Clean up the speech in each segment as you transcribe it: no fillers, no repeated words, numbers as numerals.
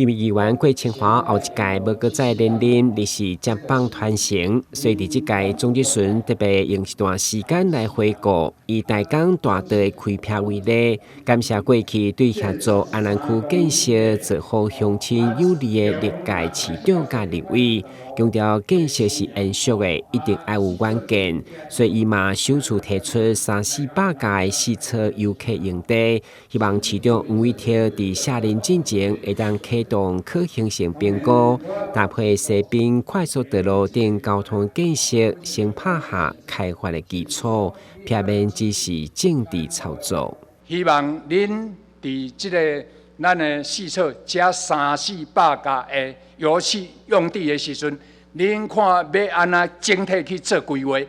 因為議員郭清華後一屆無閣再連任，你是接棒團成，所以佇這屆總質詢特別用一段時間來回顧，以大港大道的開闢為例，感謝過去對協助安南區建設做好鄉親有利的歷屆市長甲立委，強調建設是延續的，一定要有遠見，所以伊嘛首次提出300-400家的試測遊客用地，希望市長黃偉哲佇下任之前會當啟動可行性評估，搭配西濱快速道路等交通建設，先拍下開發的基礎，避免只是政治操作。希望您佇這個咱的試測加300-400家的遊憩用地的時陣，您看要安怎整體去做規劃？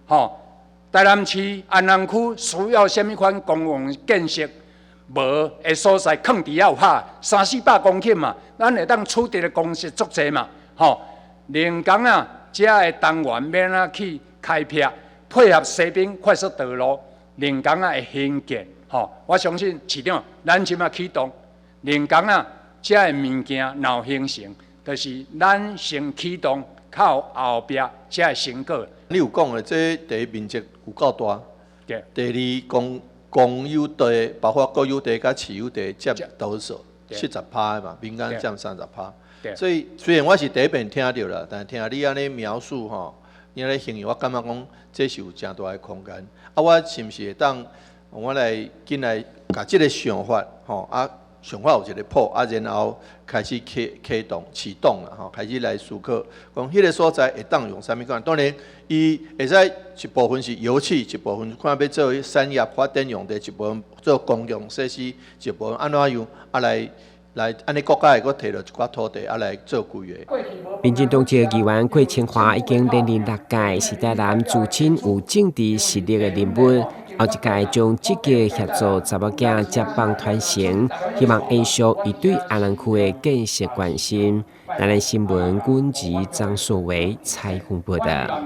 吼，台南市安南區需要什麼款公共建設？無的所在，囥佇遐有拍300-400公頃嘛，咱會當取得的公設足濟嘛，吼。臨港啊，遮的單元要安怎去開闢，配合西濱快速道路，臨港啊的興建，吼。我相信市長，咱即馬啟動臨港啊，遮的物件若有形成，就是咱先啟動，靠後壁遮的成果。你有講的，這第一面積有夠大，對。第二公有地，包括國有地甲私有地佔多少？70%嘛，民間佔30%。所以雖然我是第一遍聽到啦，但聽你安尼描述吼，你安尼形容，我感覺講這是有誠大的空間。啊，我是毋是會當我來緊來把這個想法吼想法有一個譜啊，然後開始啟動啟動啦吼，開始來思考，講迄個所在會當用啥物款？當然，伊會使一部分是遊憩，一部分看要做產業發展用地，一部分做公共設施，一部分安怎樣啊來安尼國家會擱摕到一寡土地啊來做規劃。民進黨籍議員郭清華已經連任6屆，是台南自稱有政治實力的人物。後一屆將積極協助查某囝接棒傳承，希望延續伊對安南區的建設關心。台南新聞軍籍張碩維採訪報道。